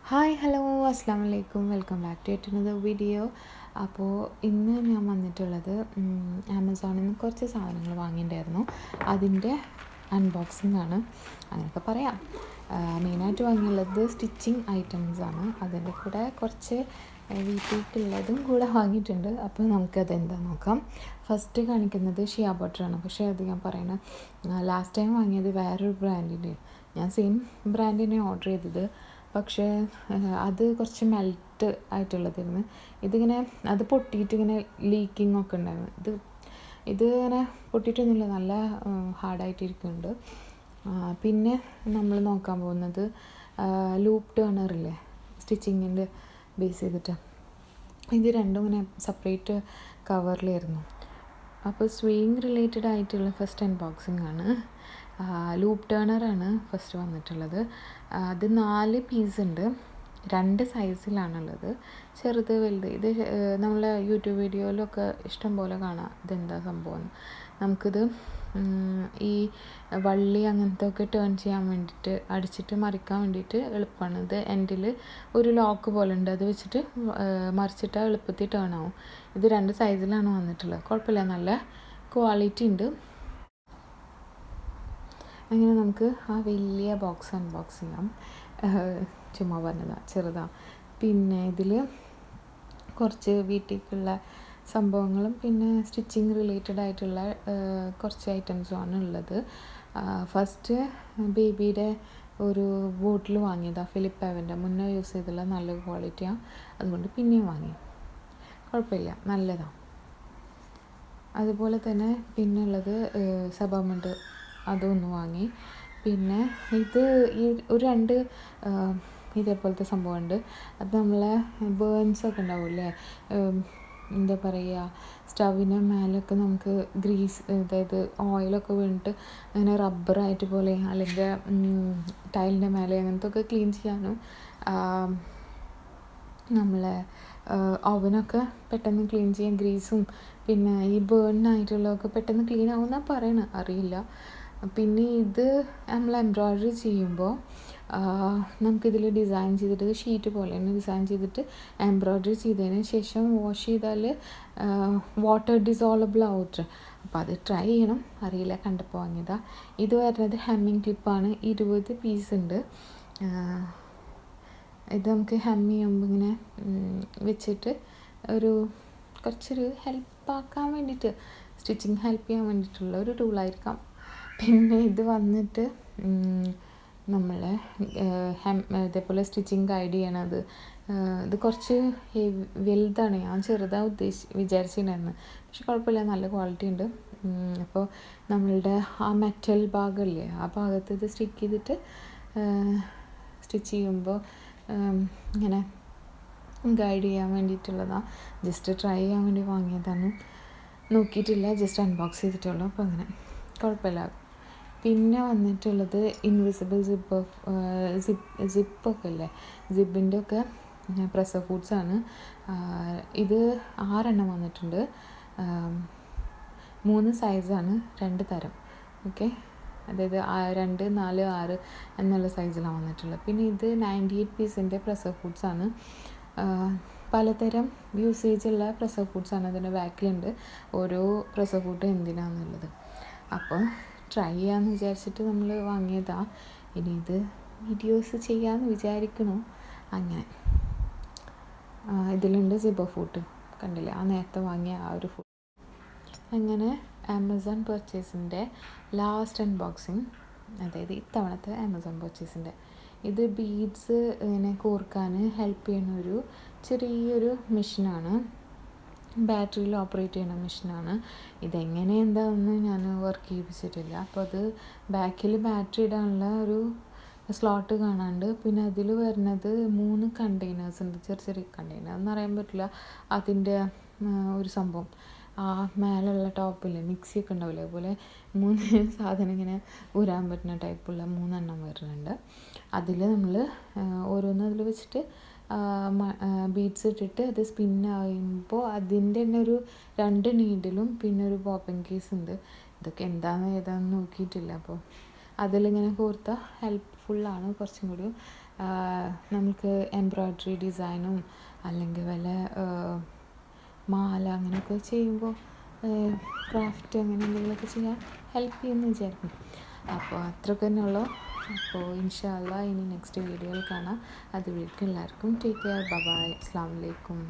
Hi hello അസ്സാം വലൈക്കും welcome back to yet another video. അപ്പോൾ ഇന്ന് ഞാൻ വന്നിട്ടുള്ളത് ആമസോണിൽ നിന്ന് കുറച്ച് സാധനങ്ങൾ വാങ്ങിയിട്ടുണ്ടായിരുന്നു. അതിൻ്റെ അൺബോക്സിംഗ് ആണ്, അങ്ങനെയൊക്കെ പറയാം. മെയിനായിട്ട് വാങ്ങിയുള്ളത് സ്റ്റിച്ചിങ് ഐറ്റംസാണ്. അതിൻ്റെ കൂടെ കുറച്ച് വീട്ടിലേക്കുള്ളതും കൂടെ വാങ്ങിയിട്ടുണ്ട്. അപ്പോൾ നമുക്കത് എന്താ നോക്കാം. ഫസ്റ്റ് കാണിക്കുന്നത് ഷിയ ബട്ടറാണ്. പക്ഷേ അത് ഞാൻ പറയണത് ലാസ്റ്റ് ടൈം വാങ്ങിയത് വേറൊരു ബ്രാൻഡിൻ്റെ, ഞാൻ സെയിം ബ്രാൻഡിനെ ഓർഡർ ചെയ്തത്. പക്ഷേ അത് കുറച്ച് മെൽറ്റ് ആയിട്ടുള്ളതായിരുന്നു. ഇതിങ്ങനെ അത് പൊട്ടിയിട്ട് ഇങ്ങനെ ലീക്കിംഗ് ഒക്കെ ഉണ്ടായിരുന്നു. ഇത് ഇങ്ങനെ പൊട്ടിയിട്ടൊന്നുമില്ല, നല്ല ഹാർഡായിട്ടിരിക്കുന്നുണ്ട്. പിന്നെ നമ്മൾ നോക്കാൻ പോകുന്നത് ലൂപ്പ് ടേണറില്ലേ, സ്റ്റിച്ചിങ്ങിൻ്റെ ബേസ് ചെയ്തിട്ട്. ഇത് രണ്ടും ഇങ്ങനെ സെപ്പറേറ്റ് കവറിലായിരുന്നു. അപ്പോൾ സ്വിങ് റിലേറ്റഡ് ആയിട്ടുള്ള ഫസ്റ്റ് അൺബോക്സിംഗ് ആണ്. ലൂപ്പ് ടേണറാണ് ഫസ്റ്റ് വന്നിട്ടുള്ളത്. അത് 4 പീസ് ഉണ്ട്, 2 സൈസിലാണുള്ളത്, ചെറുത് വലുത്. ഇത് നമ്മളെ യൂട്യൂബ് വീഡിയോയിലൊക്കെ ഇഷ്ടം പോലെ കാണാം ഇതെന്താ സംഭവം. നമുക്കിത് ഈ വള്ളി അങ്ങനത്തെ ഒക്കെ ടേൺ ചെയ്യാൻ വേണ്ടിയിട്ട്, അടിച്ചിട്ട് മറിക്കാൻ വേണ്ടിയിട്ട് എളുപ്പമാണ്. ഇത് എൻഡിൽ ഒരു ലോക്ക് പോലെ ഉണ്ട്, അത് വെച്ചിട്ട് മറിച്ചിട്ട് എളുപ്പത്തിൽ ടേൺ ആവും. ഇത് 2 സൈസിലാണ് വന്നിട്ടുള്ളത്. കുഴപ്പമില്ല, നല്ല ക്വാളിറ്റി ഉണ്ട്. അങ്ങനെ നമുക്ക് ആ വലിയ ബോക്സ് അൺബോക്സ് ചെയ്യാം. ചുമ്മാ പറഞ്ഞതാണ്, ചെറുതാണ്. പിന്നെ ഇതിൽ കുറച്ച് വീട്ടിലേക്കുള്ള സംഭവങ്ങളും പിന്നെ സ്റ്റിച്ചിങ് റിലേറ്റഡ് ആയിട്ടുള്ള കുറച്ച് ഐറ്റംസുമാണ് ഉള്ളത്. ഫസ്റ്റ് ബേബിയുടെ ഒരു ബോട്ടിൽ വാങ്ങിയതാണ്, ഫിലിപ്പ് എവൻ്റെ. മുന്നേ യൂസ് ചെയ്തുള്ള നല്ല ക്വാളിറ്റിയാണ്, അതുകൊണ്ട് പിന്നെയും വാങ്ങി. കുഴപ്പമില്ല, നല്ലതാണ്. അതുപോലെ തന്നെ പിന്നെ ഉള്ളത് സബാമണ്ട്, അതൊന്ന് വാങ്ങി. പിന്നെ ഇത് ഈ ഒരു 2 ഇതേപോലത്തെ സംഭവമുണ്ട്. അത് നമ്മളെ ബേൺസൊക്കെ ഉണ്ടാവില്ലേ, എന്താ പറയുക, സ്റ്റവിന് മേലൊക്കെ നമുക്ക് ഗ്രീസ്, അതായത് ഓയിലൊക്കെ വീണിട്ട് അങ്ങനെ റബ്ബറായിട്ട് പോലെ, അല്ലെങ്കിൽ ടൈലിൻ്റെ മേലെ അങ്ങനത്തെ ഒക്കെ ക്ലീൻ ചെയ്യാനും, നമ്മളെ ഓവനൊക്കെ പെട്ടെന്ന് ക്ലീൻ ചെയ്യാൻ ഗ്രീസും പിന്നെ ഈ ബേണിനായിട്ടുള്ളതൊക്കെ പെട്ടെന്ന് ക്ലീൻ ആവുമെന്നാണ് പറയണത്, അറിയില്ല. പിന്നെ ഇത് നമ്മൾ എംബ്രോയ്ഡറി ചെയ്യുമ്പോൾ നമുക്കിതിൽ ഡിസൈൻ ചെയ്തിട്ട്, ഷീറ്റ് പോലെ തന്നെ ഡിസൈൻ ചെയ്തിട്ട് എംബ്രോയ്ഡറി ചെയ്തതിന് ശേഷം വാഷ് ചെയ്താൽ വാട്ടർ ഡിസോളബിൾ ആവുത്ര. അപ്പോൾ അത് ട്രൈ ചെയ്യണം, അറിയില്ല, കണ്ടപ്പോൾ വാങ്ങിയതാണ്. ഇത് വരുന്നത് ഹെമ്മിങ് ക്ലിപ്പാണ്, 20 പീസ് ഉണ്ട്. ഇത് നമുക്ക് ഹെം ചെയ്യുമ്പോൾ ഇങ്ങനെ വെച്ചിട്ട് ഒരു കുറച്ചൊരു ഹെൽപ്പാക്കാൻ വേണ്ടിയിട്ട്, സ്റ്റിച്ചിങ് ഹെൽപ്പ് ചെയ്യാൻ വേണ്ടിയിട്ടുള്ള ഒരു ടൂളായിരിക്കാം. പിന്നെ ഇത് വന്നിട്ട് നമ്മളെ ഇതേപോലെ സ്റ്റിച്ചിങ് ഗൈഡ് ചെയ്യണത്. ഇത് കുറച്ച് വലുതാണ്, ഞാൻ ചെറുതാണ് വിചാരിച്ചിട്ടുണ്ടായിരുന്നു. പക്ഷെ കുഴപ്പമില്ല, നല്ല ക്വാളിറ്റി ഉണ്ട്. അപ്പോൾ നമ്മളുടെ ആ മെറ്റൽ ഭാഗമില്ലേ, ആ ഭാഗത്ത് ഇത് സ്റ്റിക്ക് ചെയ്തിട്ട് സ്റ്റിച്ച് ചെയ്യുമ്പോൾ ഇങ്ങനെ ഗൈഡ് ചെയ്യാൻ വേണ്ടിയിട്ടുള്ളതാണ്. ജസ്റ്റ് ട്രൈ ചെയ്യാൻ വേണ്ടി വാങ്ങിയതാണ്, നോക്കിയിട്ടില്ല, ജസ്റ്റ് അൺബോക്സ് ചെയ്തിട്ടുള്ളൂ. അപ്പോൾ അങ്ങനെ കുഴപ്പമില്ല. പിന്നെ വന്നിട്ടുള്ളത് ഇൻവിസിബിൾ സിപ്പൊക്കെ അല്ലേ, സിബിൻ്റെ ഒക്കെ പ്രസർ ഫുഡ്സാണ്. ഇത് 6 എണ്ണം വന്നിട്ടുണ്ട്. 3 സൈസാണ്, 2 തരം. ഓക്കെ, അതായത് 2, 4, 6 എന്നുള്ള സൈസിലാണ് വന്നിട്ടുള്ളത്. പിന്നെ ഇത് 98 പീസിൻ്റെ പ്രസർ ഫുഡ്സാണ്. പലതരം യൂസേജുള്ള പ്രസർ ഫുഡ്സാണ്. അതിൻ്റെ ബാക്കിലുണ്ട് ഓരോ പ്രസർ ഫുഡ് എന്തിനാണെന്നുള്ളത്. അപ്പോൾ ട്രൈ ചെയ്യാമെന്ന് വിചാരിച്ചിട്ട് നമ്മൾ വാങ്ങിയതാണ്. ഇനി ഇത് വീഡിയോസ് ചെയ്യാമെന്ന് വിചാരിക്കണു. അങ്ങനെ ഇതിലുണ്ട് സിബർ ഫുഡ്, കണ്ടില്ലേ, ആ നേരത്തെ വാങ്ങിയ ആ ഒരു ഫുഡ്. അങ്ങനെ ആമസോൺ പർച്ചേസിൻ്റെ ലാസ്റ്റ് അൺബോക്സിങ്, അതായത് ഇത്തവണത്തെ ആമസോൺ പർച്ചേസിൻ്റെ. ഇത് ബീഡ്സ് ഇങ്ങനെ കോർക്കാൻ ഹെൽപ്പ് ചെയ്യുന്ന ഒരു ചെറിയൊരു മെഷീനാണ്, ബാറ്ററിയിൽ ഓപ്പറേറ്റ് ചെയ്യുന്ന മെഷീനാണ്. ഇതെങ്ങനെ എന്താണെന്ന് ഞാൻ വർക്ക് ചെയ്യിപ്പിച്ചിട്ടില്ല. അപ്പോൾ അത് ബാക്കിൽ ബാറ്ററി ഇടാനുള്ള ഒരു സ്ലോട്ട് കാണാണ്ട്. പിന്നെ അതിൽ വരുന്നത് 3 കണ്ടെയ്നേഴ്സ് ഉണ്ട്, ചെറിയ കണ്ടെയ്നർ എന്ന് പറയാൻ പറ്റില്ല, അതിൻ്റെ ഒരു സംഭവം. ആ മേലുള്ള ടോപ്പിൽ മിക്സിയൊക്കെ ഉണ്ടാവില്ല, അതുപോലെ 3 സാധനം ഇങ്ങനെ ഊരാൻ പറ്റുന്ന ടൈപ്പുള്ള 3 എണ്ണം വരുന്നുണ്ട്. അതിൽ നമ്മൾ ഓരോന്ന് അതിൽ വെച്ചിട്ട് ബീഡ്സ് ഇട്ടിട്ട് അത് സ്പിന്നാകുമ്പോൾ അതിൻ്റെ തന്നെ ഒരു 2 നീഡിലും പിന്നെ ഒരു പോപ്പിംഗ് കേസ് ഉണ്ട്. ഇതൊക്കെ എന്താണെന്ന് ഏതാണെന്ന് നോക്കിയിട്ടില്ല, അപ്പോൾ അതിലിങ്ങനെ കോർത്താൽ ഹെൽപ്ഫുള്ളാണ് കുറച്ചും കൂടി. നമുക്ക് എംബ്രോയ്ഡറി ഡിസൈനും അല്ലെങ്കിൽ വല്ല മാല അങ്ങനെയൊക്കെ ചെയ്യുമ്പോൾ ക്രാഫ്റ്റ് അങ്ങനെ എന്തെങ്കിലുമൊക്കെ ചെയ്യാൻ ഹെൽപ്പ് ചെയ്യുമെന്ന് വിചാരിക്കും. അപ്പോൾ അത്രയൊക്കെ തന്നെ ഉള്ളൂ. അപ്പോൾ ഇൻഷാ അല്ലാ ഇനി നെക്സ്റ്റ് വീഡിയോയിൽ കാണാം. അതുവരേക്കും എല്ലാവർക്കും ടേക്ക് കെയർ. Bye bye. അസ്സലാമു അലൈക്കും.